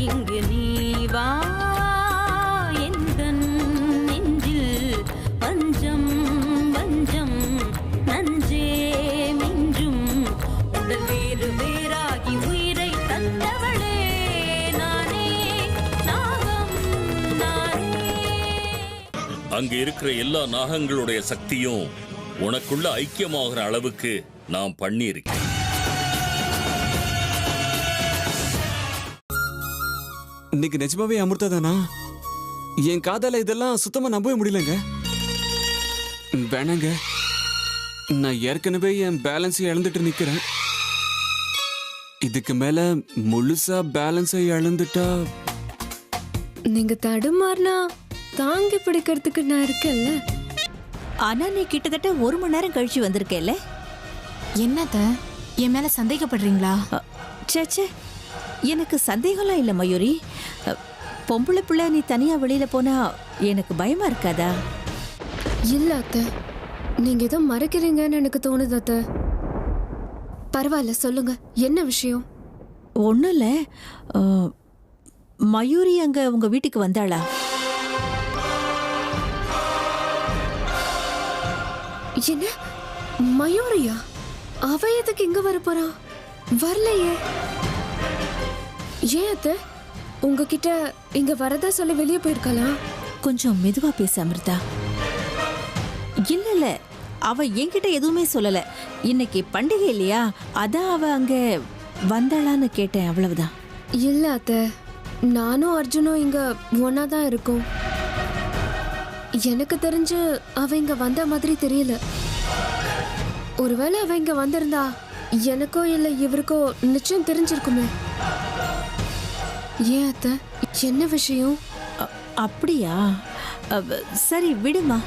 இங்கு நீ வா எந்தன் நெஞ்சில் பஞ்சம் வஞ்சம் நஞ்சே மிஞ்சும் உடல் வேறு வேறாகி உயிரை தந்தவளே நானே நாகம் நானே. அங்க இருக்கிற எல்லா நாகங்களுடைய சக்தியும் உனக்குள்ள ஐக்கியமாகிற அளவுக்கு நான் பண்ணியிருக்கேன். இன்னைக்கு நிஜமாவே அமிர்தா தானா? என் காதல இதெல்லாம் சுத்தமா நம்பவே முடியலங்க. வேணாங்க, நான் ஏற்கனவே என் பேலன்ஸை இழந்துட்டு நிக்கிறேன். இதுக்கு மேல முழுசா பேலன்ஸை இழந்துட்டா நீங்க தடுமாறினா தாங்கி பிடிக்கிறதுக்கு நான் இருக்கேன்ல. ஆனா நீ கிட்டத்தட்ட 1 மணி நேரம் கழிச்சு வந்திருக்கேல்ல. என்னத்த என் மேல சந்தேகப்படுறீங்களா? சேச்சே, எனக்கு சந்தேகம்லாம் இல்லை மயூரி. பொம்பளை பிள்ளை நீ தனியா வெளியில போனா எனக்கு பயமா இருக்காதா? இல்ல அத்தை, நீங்க ஏதோ மறைக்கிறீங்கன்னு எனக்கு தோணுது அத்தை. பரவாயில்ல, சொல்லுங்க, என்ன விஷயம்? ஒன்றும் இல்லை. மயூரி அங்க உங்க வீட்டுக்கு வந்தாளா? என்ன மயூரியா? அவ எதுக்கு இங்க வர போறா? வரலையே. ஏன் அத்தை, உங்ககிட்ட இங்க வரதா சொல்ல வெளியே போயிருக்கலாம்? கொஞ்சம் மெதுவா பேச அமிர்தா. இல்ல இல்ல, அவ என்கிட்ட எதுவுமே சொல்லல. இன்னைக்கு பண்டிகை இல்லையா, அதான் அவ அங்க வந்தாளான்னு கேட்டேன், அவ்வளவுதான். இல்ல அத்தை, நானும் அர்ஜுனும் இங்க ஒன்னாதான் இருக்கோம். எனக்கு தெரிஞ்சு அவ இங்க வந்த மாதிரி தெரியல. ஒருவேளை அவ இங்க வந்திருந்தா எனக்கோ இல்ல இவருக்கோ நிச்சயம் தெரிஞ்சிருக்குமே. ஏன் அத்தை, என்ன விஷயம்? அப்படியா? சரி விடுமா.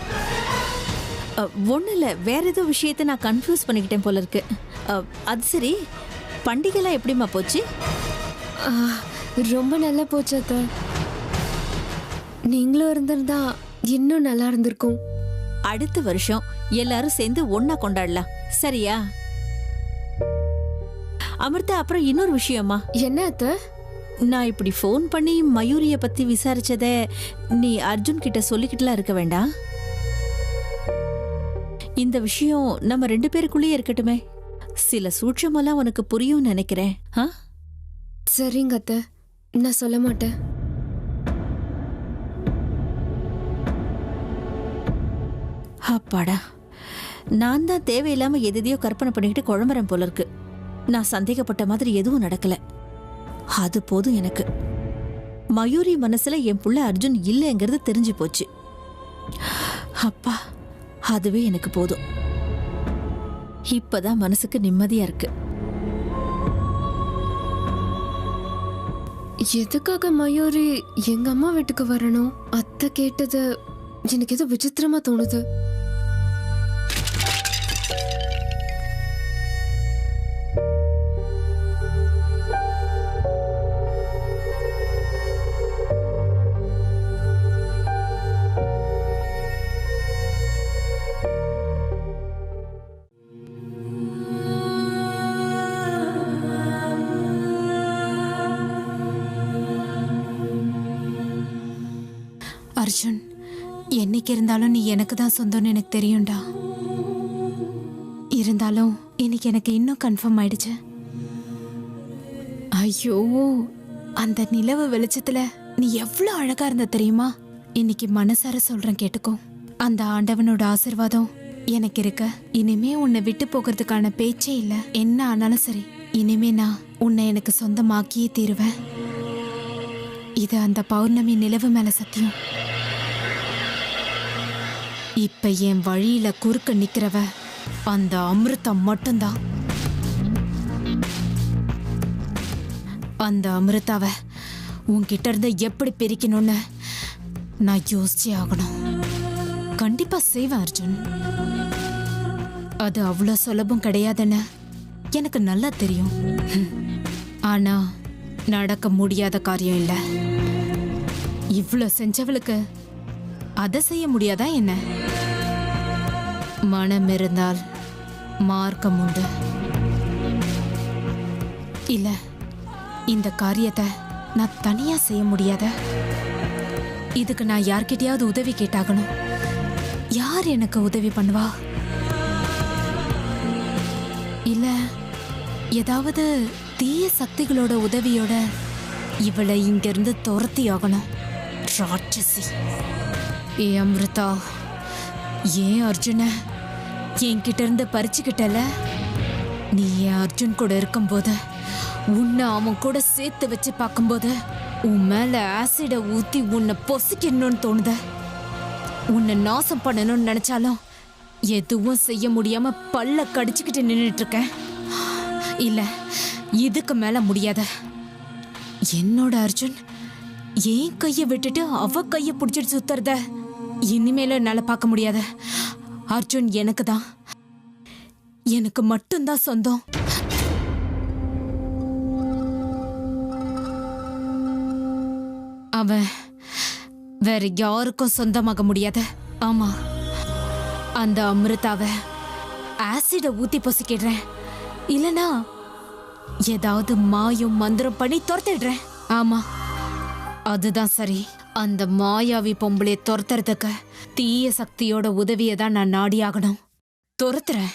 ஒன்றும் இல்லை, வேற ஏதோ விஷயத்தை நான் கன்ஃபியூஸ் பண்ணிக்கிட்டேன் போல இருக்கு. அது சரி, பண்டிகைலாம் எப்படிமா போச்சு? ரொம்ப நல்லா போச்சு அத்தை. நீங்களும் இருந்திருந்தா இன்னும் நல்லா இருந்திருக்கும். அடுத்த வருஷம் எல்லாரும் சேர்ந்து ஒன்னா கொண்டாடலாம், சரியா? அமிர்தா, அப்புறம் இன்னொரு விஷயமா. என்ன அத்தை? நான் இப்படி ஃபோன் பண்ணி மயூரிய பத்தி விசாரிச்சத நீ அர்ஜுன் கிட்ட சொல்லிக்கிட்டுலாம் இருக்க வேண்டாம். இந்த விஷயம் நம்ம 2 பேருக்குள்ளேயே இருக்கட்டுமே. சில சூட்சமெல்லாம் உனக்கு புரியும் நினைக்கிறேன். சரிங்க அத்தை, நான் சொல்ல மாட்டேன். அப்பாடா, நான் தான் தேவையில்லாம எதையோ கற்பனை பண்ணிக்கிட்டு குழம்புறேன் போல இருக்கு. நான் சந்தேகப்பட்ட மாதிரி எதுவும் நடக்கல. அது போதும் எனக்கு. மயூரி மனசுல என் புள்ள அர்ஜுன் இல்லைங்கிறது தெரிஞ்சு போச்சு. அப்பா, அதுவே எனக்கு போதும். இப்பதான் மனசுக்கு நிம்மதியா இருக்கு. எதுக்காக மயூரி எங்க அம்மா வீட்டுக்கு வரணும்? அத்தை கேட்டது எனக்கு ஏதோ விசித்திரமா தோணுது. அர்ஜுன், என்னைக்கு இருந்தாலும் நீ எனக்கு தான் சொந்தம்னு எனக்கு தெரியும்டா. இருந்தாலும் இன்னைக்கு எனக்கு இன்னும் கன்ஃபார்ம் ஆயிடுச்சு. ஐயோ, அந்த நிலவு வெளிச்சத்துல நீ எவ்வளவு அழகா இருந்த தெரியுமா? இன்னைக்கு மனசார சொல்றேன், கேட்டுக்கோ. அந்த ஆண்டவனோட ஆசீர்வாதம் எனக்கு இருக்க இனிமே உன்னை விட்டு போகிறதுக்கான பேச்சே இல்ல. என்ன ஆனாலும் சரி, இனிமே நான் உன்னை எனக்கு சொந்தமாக்கியே தீருவேன். இது அந்த பௌர்ணமி நிலவு மேல சத்தியம். இப்ப என் வழியில குறுக்க நிக்கிறவ அந்த அமிர்தா மட்டும்தான். அந்த அமிர்தாவை உன்கிட்ட இருந்து எப்படி பிரிக்கணும்னு நான் யோசிச்சே ஆகணும். கண்டிப்பா செய்வேன் அர்ஜுன். அது அவ்வளோ சுலபம் கிடையாதுன்னு எனக்கு நல்லா தெரியும். ஆனா நடக்க முடியாத காரியம் இல்ல. இவ்வளோ செஞ்சவளுக்கு அதை செய்ய முடியாதா என்ன? மனம் இருந்தால் மார்க்கம் உண்டு. இல்ல, இந்த காரியத்தை நான் தனியா செய்ய முடியாத. இதுக்கு நான் யார்கிட்டயாவது உதவி கேட்டாகணும். யார் எனக்கு உதவி பண்ணுவா? இல்ல ஏதாவது தீய சக்திகளோட உதவியோட இவளை இங்கிருந்து துரத்தி ஆகணும். ராட்சசி. அமிர்தா, ஏன் அர்ஜுன என்கிட்ட இருந்து பறிச்சுக்கிட்டல? நீ என் அர்ஜுன் கூட இருக்கும்போது, உன்னை அவன் கூட சேர்த்து வச்சு பார்க்கும்போது உன் மேல ஆசிட ஊத்தி உன்னை பொசிக்கணும்னு தோணுத. உன்னை நாசம் பண்ணணும்னு நினைச்சாலும் எதுவும் செய்ய முடியாம பல்ல கடிச்சுக்கிட்டு நின்றுட்டு இருக்கேன். இல்ல, இதுக்கு மேல முடியாத. என்னோட அர்ஜுன் ஏன் கைய விட்டுட்டு அவ கைய பிடிச்சிட்டு சுத்துறத இனிமேல என்னால பார்க்க முடியாத. அர்ஜுன் எனக்கு தான், எனக்கு மட்டும்தான் சொந்தம். அவன் வேற யாருக்கும் சொந்தமாக முடியாத. ஆமா, அந்த அமிர்தாவை ஆசிட ஊத்தி பொசிக்கிடுறேன். இல்லனா ஏதாவது மாயம் மந்திரம் பண்ணி துரத்திடுறேன். ஆமா, அதுதான் சரி. அந்த மாயாவி பொம்பளைய துரத்துறதுக்கு தீய சக்தியோட உதவியை தான் நான் நாடியாகணும். துரத்துறேன்.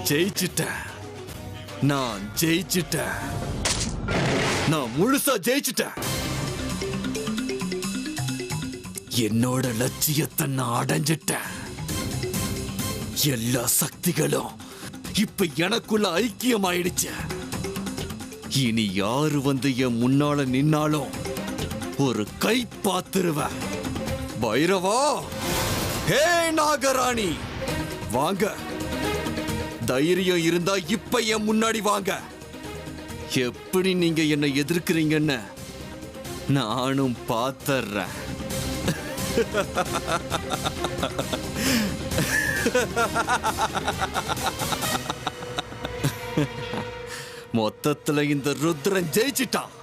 ஜெயிச்சிட்டேன். நான் ஜெயிச்சிட்டேன். நான் முழுசா ஜெயிச்சிட்டேன். என்னோட லட்சியத்தை நான் அடைஞ்சிட்டேன். எல்லா சக்திகளும் இப்ப எனக்குள்ள ஐக்கியமாயிடுச்சு. இனி யாரு வந்து என் முன்னால நின்னாலும் ஒரு கை பாத்துருவேன். பைரவா, ஹே நாகராணி, வாங்க. தைரியம் இருந்தா இப்ப என் முன்னாடி வாங்க. எப்படி நீங்க என்னை எதிர்க்கிறீங்கன்னு நானும் பாத்துறேன். மொத்தத்துல இந்த ருத்ரன் ஜெயிச்சிட்டான்.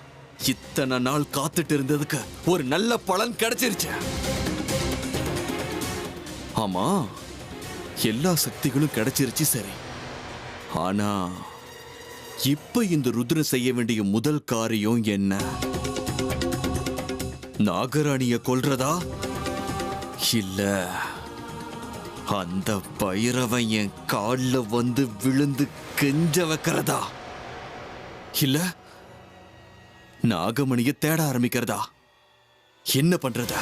இத்தனை நாள் காத்துட்டு இருந்ததுக்கு ஒரு நல்ல பலன் கிடைச்சிருச்சு. ஆமா, எல்லா சக்திகளும் கிடைச்சிருச்சு, சரி. ஆனா இப்ப இந்த ருத்ரன் செய்ய வேண்டிய முதல் காரியம் என்ன? நாகராணிய கொல்றதா, இல்ல அந்த பைரவன் என் கால்ல வந்து விழுந்து கெஞ்ச வைக்கிறதா, இல்ல நாகமணிய தேட ஆரம்பிக்கிறதா? என்ன பண்றத?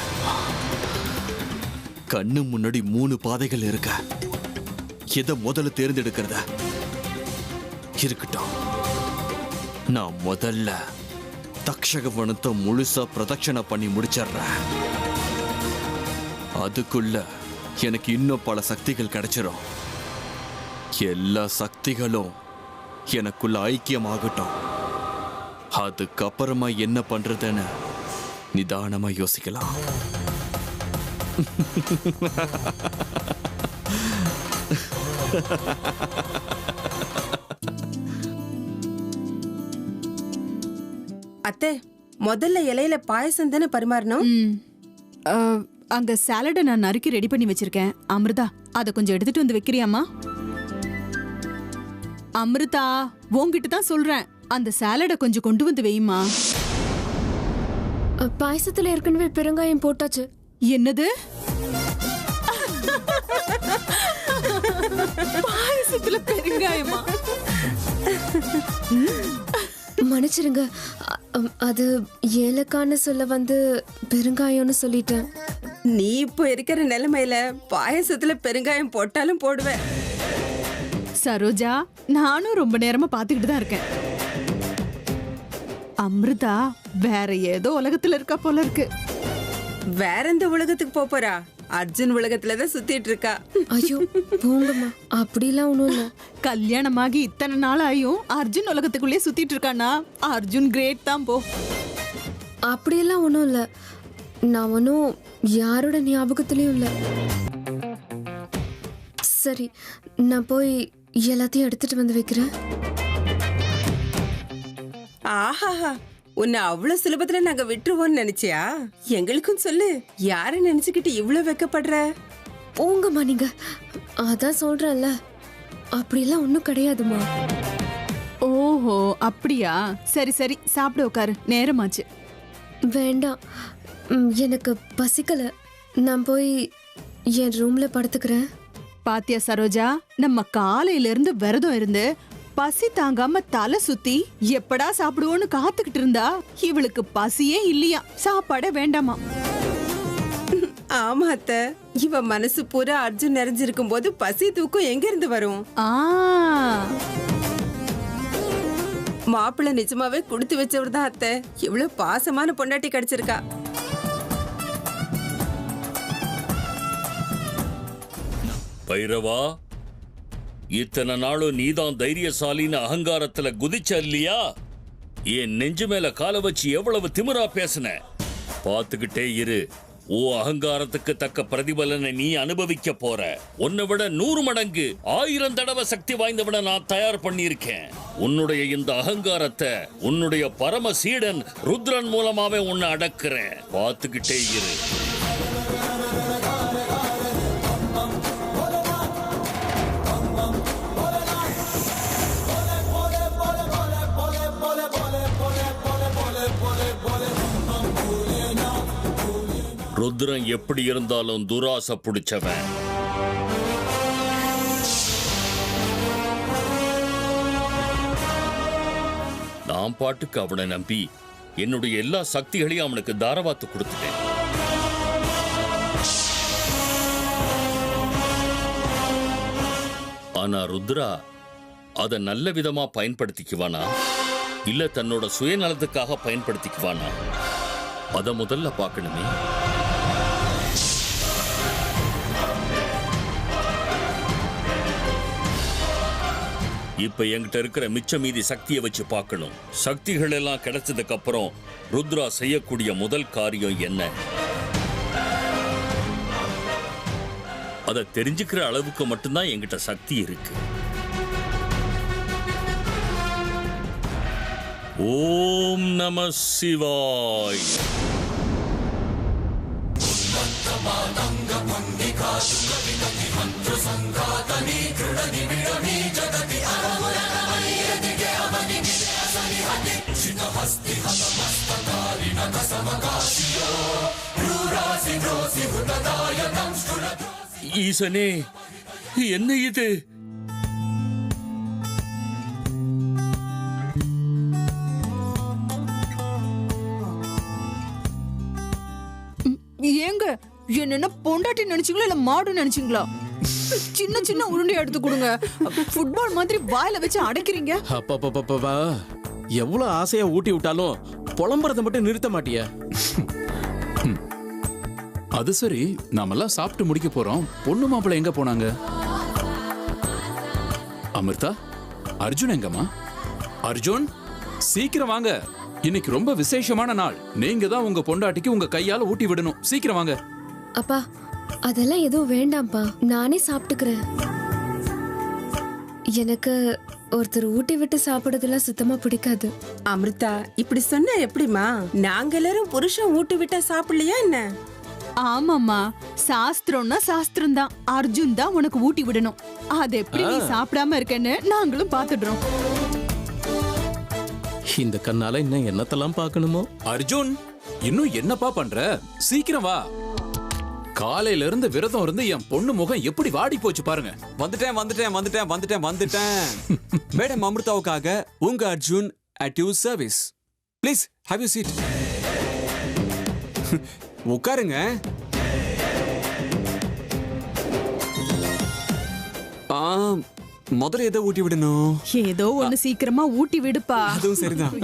கண்ணு முன்னாடி 3 பாதைகள் இருக்க. எதை முதல்ல தேர்ந்தெடுக்கிறத? இருக்கட்டும், நான் முதல்ல தக்ஷக வனத்தை முழுசா பிரதட்சணை பண்ணி முடிச்சிடுறேன். அதுக்குள்ள எனக்கு இன்னும் பல சக்திகள் கிடைச்சிரும். எல்லா சக்திகளும் எனக்குள்ள ஐக்கியமாகட்டும். அதுக்கப்புறமா என்ன பண்றதுன்னு நிதானமா யோசிக்கலாம். அத்தை, முதல்ல இலையில பாயசம் தானே பரிமாறணும். அங்க சாலட நான் நறுக்கி ரெடி பண்ணி வச்சிருக்கேன். அமிர்தா, அதை கொஞ்சம் எடுத்துட்டு வந்து வைக்கிறியாமா? அமிர்தா, உன்கிட்ட தான் சொல்றேன், அந்த சாலட கொஞ்சம் கொண்டு வந்து வைமா. பாயசத்துல ஏற்கனவே பெருங்காயம் போட்டாச்சு. என்னது? பாயசத்துல பெருங்காயமா? மன்னிச்சிருங்க, அது ஏலக்கான்னு சொல்ல வந்து பெருங்காயம்னு சொல்லிட்டேன். நீ இப்போ இருக்கிற நிலைமையில பாயசத்துல பெருங்காயம் போட்டாலும் போடுவேன். சரோஜா, நானும் ரொம்ப நேரமா பாத்துக்கிட்டு தான் இருக்கேன். அமிர்தா வேற ஏதோ உலகத்துல இருக்கா போல இருக்கு. வேற எந்த உலகத்துக்கு போறா? அர்ஜுன் உலகத்துலதான் சுத்திட்டு இருக்கா. ஐயோ போங்கம்மா, அப்படிலாம் ஒண்ணும் இல்ல. கல்யாணமாகி இத்தனை நாள் ஆயும் அர்ஜுன் உலகத்துக்குள்ளே சுத்திட்டு இருக்கானா? அர்ஜுன் கிரேட் தான் போ. அப்படியெல்லாம் ஒண்ணும் இல்ல. நான் ஒன்றும் யாரோட ஞாபகத்திலயும் இல்ல. சரி, நான் போய் எல்லாத்தையும் எடுத்துட்டு வந்து வைக்கிறேன். ஆஹாஹா, உன்னை அவ்வளவு சுலபத்துல நாங்க விட்டுருவோம்னு நினைச்சியா? எங்களுக்கும் சொல்லு, யார நினைச்சுக்கிட்டு இவ்வளவு வெக்கப்படுற? போங்கம்மா நீங்க. அதான் சொல்றேன்ல, அப்படியெல்லாம் ஒன்றும் கிடையாதுமா. ஓஹோ அப்படியா? சரி சரி, சாப்பிட உட்காரு, நேரமாச்சு. வேண்டாம், எனக்கு பசிக்கல. நான் போய் என் ரூம்ல படுத்துக்கிறேன். பாத்தியா சரோஜா, நம்ம காலையில இருந்து விரதம் இருந்து பசி தாங்காம தலை சுத்தி எப்படா சாப்பிடுவோன்னு காத்துக்கிட்டு இருந்தா இவளுக்கு பசியே இல்லையா, சாப்பாடே வேண்டாமா. ஆமா அத்த, இவ மனசு பூரா அர்ஜுன் நிறைஞ்சிருக்கும் போது பசி தூக்கம் எங்க இருந்து வரும்? மாப்பிள்ள நிஜமாவே கொடுத்து வச்சவர் தான் அத்தை. எவ்வளவு பாசமான பொண்டாட்டி கிடைச்சிருக்கா. பைரவா, இத்தனை நாளும் நீதான் தைரியசாலின்னு அகங்காரத்துல குதிச்ச இல்லையா? என் நெஞ்சு மேல கால வச்சு எவ்வளவு திமிரா பேசுன. பார்த்துக்கிட்டே இரு, ஓ அகங்காரத்துக்கு தக்க பிரதிபலனை நீ அனுபவிக்க போற. உன்னை விட 100 மடங்கு 1000 தடவை சக்தி வாய்ந்தவிட நான் தயார் பண்ணியிருக்கேன். உன்னுடைய இந்த அகங்காரத்தை உன்னுடைய பரம சீடன் ருத்ரன் மூலமாவே உன்னை அடக்குறேன். பார்த்துக்கிட்டே இரு. ருத்ரன் எப்படி இருந்தாலும் துராசை பிடிச்சவன். நான் பாட்டுக்கு அவனை நம்பி என்னுடைய எல்லா சக்திகளையும் அவனுக்கு தாரவாத்து கொடுத்துட்டேன். ஆனா ருத்ரா அதை நல்ல விதமா பயன்படுத்திக்குவானா இல்ல தன்னோட சுயநலத்துக்காக பயன்படுத்திக்குவானா? அத முதல்ல பார்க்கணுமே. இப்ப என்கிட்ட இருக்கிற மிச்ச மீதி சக்தியை வச்சு பார்க்கணும். சக்திகள் எல்லாம் கிடைச்சதுக்கு அப்புறம் ருத்ரா செய்யக்கூடிய முதல் காரியம் என்ன? அதை தெரிஞ்சுக்கிற அளவுக்கு மட்டும்தான் என்கிட்ட சக்தி இருக்கு. ஓம் நம சிவாய். ஈசனே, என்ன இது? ஏங்க, என்னென்ன பொண்டாட்டி நினைச்சீங்களா இல்ல மாடு நினைச்சீங்களா? சின்ன சின்ன உருண்டை எடுத்து கொடுங்க. ஃபுட்பால் மாதிரி வாயில வச்சு அடைக்கிறீங்க. அப்பா, எவ்வளவு ஆசையா ஊட்டி விட்டாலும் புலம்புறத மட்டும் நிறுத்த மாட்டியா? அது சரி, நாமெல்லாம் சாப்பிட்டு முடிக்க போறோம். பொண்ணு மாப்பிள்ளை எங்க போனாங்க? அமிர்தா, அர்ஜுன் எங்கம்மா? அர்ஜுன், சீக்கிரம் வாங்க. இன்னைக்கு ரொம்ப விசேஷமான நாள். நீங்க தான் உங்க பொண்டாட்டிக்கு உங்க கையால ஊட்டி விடணும். சீக்கிரம் வாங்க. அப்பா, அதெல்லாம் எதுவும் வேண்டாம்ப்பா, நானே சாப்பிட்டுக்கிறேன். எனக்கு ஒருத்தர் ஊட்டி விட்டு சாப்பிடுறதுலாம் சுத்தமா பிடிக்காது. அமிர்தா, இப்படி சொன்ன எப்படிமா? நாங்க எல்லாரும் புருஷன் ஊட்டி விட்டா சாப்பிடலையா என்ன? ஆமாம்மா, சாஸ்திரம்னா சாஸ்திரம் தான். அர்ஜுன் தான் உனக்கு ஊட்டி விடணும். அது எப்படி நீ சாப்பிடாம இருக்கேன்னு நாங்களும் பாத்துடுறோம். இந்த கண்ணால இன்னும் என்னத்தெல்லாம் பார்க்கணுமோ? அர்ஜுன், இன்னும் என்னப்பா பண்ற? சீக்கிரம் வா. காலையில இருந்து விரதம் இருந்து என் பொண்ணு முகம் எப்படி வாடி போச்சு பாருங்க. வந்துட்டேன். மேடம் அமிர்தாவுக்காக உங்க Arjun at your service. Please have you seat. உட்காருங்க. முதல்ல எதை ஊட்டி விடணும்? ஏதோ ஒண்ணு சீக்கிரமா ஊட்டி விடுப்பா. அதுவும் சரிதான்.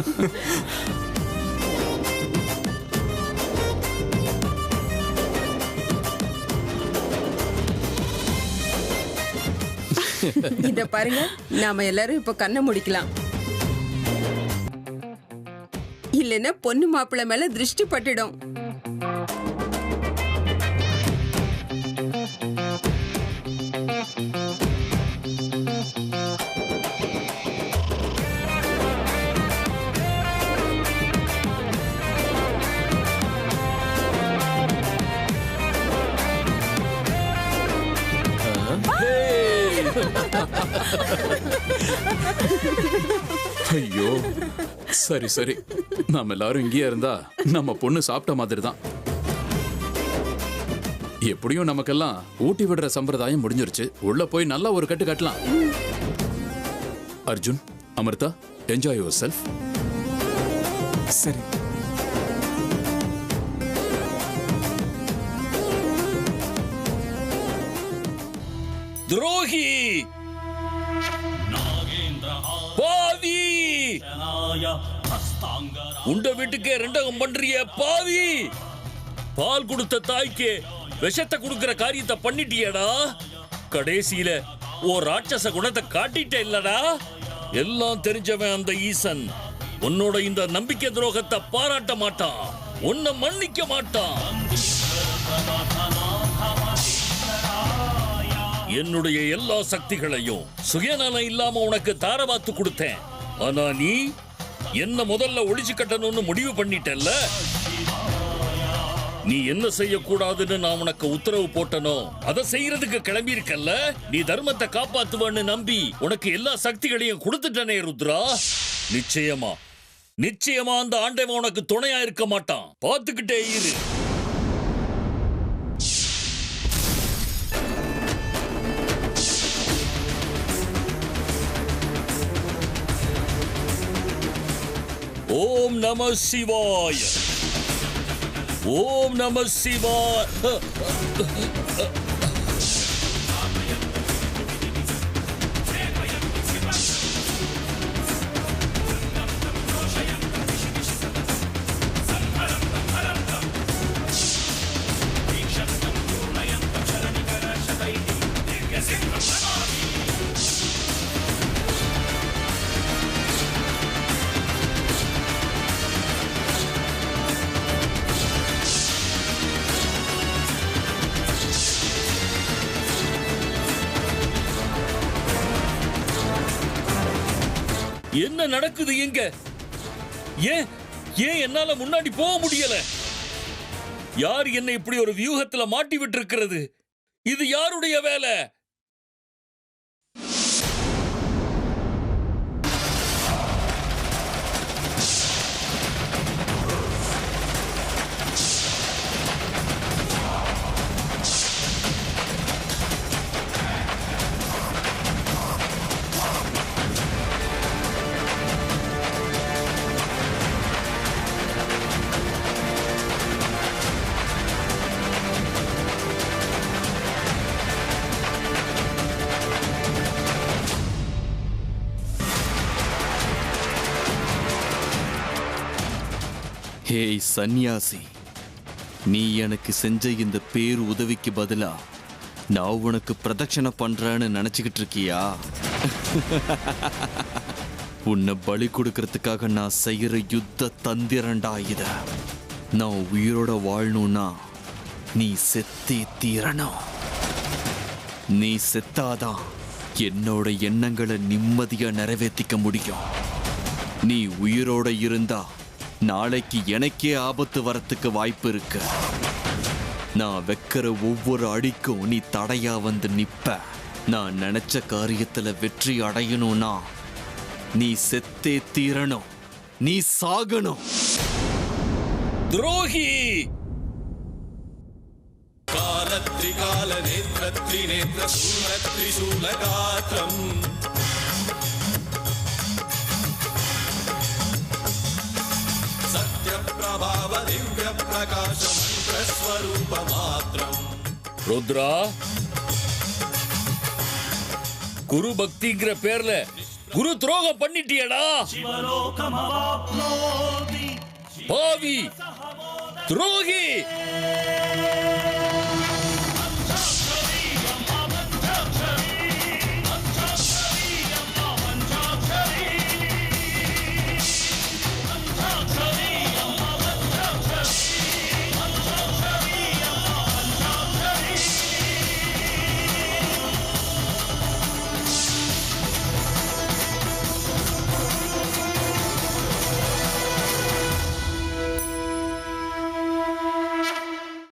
இத பாருங்க, நாம எல்லாரும் இப்ப கண்ணை முடிக்கலாம். இல்லைன்னா பொண்ணு மாப்பிள்ளை மேல திருஷ்டி பட்டுடும். ஐயோ, சரி சரி, நாம எல்லாரும் இங்கேயே இருந்தா நம்ம பொண்ணு சாப்பிட்ட மாதிரி தான். எப்படியும் நமக்கெல்லாம் ஊட்டி விடுற சம்பிரதாயம் முடிஞ்சிருச்சு. உள்ள போய் நல்லா ஒரு கட்டு கட்டலாம். Arjun, Amrita, enjoy yourself. சரி. துரோகி, பாவி, உண்ட வீட்டுக்கே ரெண்டகம் பண்றிய பாவி. பால் கொடுத்த தாய்க்கு விஷத்தை கொடுக்கிற காரியத்தை பண்ணிட்டியடா. கடைசியில ஓ ராட்சச குணத்தை காட்டிட்ட இல்லடா. எல்லாம் தெரிஞ்சவன் அந்த ஈசன் உன்னோட இந்த நம்பிக்கை துரோகத்தை பாராட்ட மாட்டான், உன்னை மன்னிக்க மாட்டான். என்னுடைய எல்லா சக்திகளையும் சுயநலம் இல்லாம உனக்கு தாரவாத்து கொடுத்தேன். ஆனா நீ என்ன முதல்ல ஒளிச்சு கட்டணும்னு முடிவு பண்ணிட்டல்ல. நீ என்ன செய்யக்கூடாதுன்னு நான் உனக்கு உத்தரவு போட்டனோ அதை செய்யறதுக்கு கிளம்பி இருக்கல்ல. நீ தர்மத்தை காப்பாத்துவன்னு நம்பி உனக்கு எல்லா சக்திகளையும் கொடுத்துட்டனே ருத்ரா. நிச்சயமா நிச்சயமா அந்த ஆண்டவன் உனக்கு துணையா இருக்க மாட்டான். பார்த்துக்கிட்டே இரு. ஓம் நம சிவாய. ஓம் நம சிவாய. என்ன நடக்குது இங்க? ஏன் ஏன் என்னால முன்னாடி போக முடியல? யார் என்னை இப்படி ஒரு வியூகத்துல மாட்டி விட்டு இருக்கிறது? இது யாருடைய வேலை? ஹேய் சன்னியாசி, நீ எனக்கு செஞ்ச இந்த பேரு உதவிக்கு பதிலா நான் உனக்கு பிரதட்சணை பண்றேன்னு நினைச்சுக்கிட்டு இருக்கியா? உன்னை பலி கொடுக்கறதுக்காக நான் செய்யற யுத்த தந்திரண்டா இத. நான் உயிரோட வாழணும்னா நீ செத்தே தீரணும். நீ செத்தாதான் என்னோட எண்ணங்களை நிம்மதியா நிறைவேற்றிக்க முடியும். நீ உயிரோட இருந்தா நாளைக்கு எனக்கே ஆபத்து வரத்துக்கு வாய்ப்பு இருக்கு. நான் வைக்கிற ஒவ்வொரு அடிக்கும் நீ தடையா வந்து நிப்ப. நான் நினைச்ச காரியத்துல வெற்றி அடையணும்னா நீ செத்தே தீரணும். நீ சாகணும். துரோகி! காலத்ரிகால நேத்ரத்ரி நேத்ர சூலத்ரி சூலகாத்ரம் சத்யப்ரபாவ திவ்ய பிரகாச மந்திரஸ்வரூப மாத்ரம். ருத்ரா, குரு பக்திங்கிற பேர்ல குரு துரோகம் பண்ணிட்டியடா. பாவி துரோகி.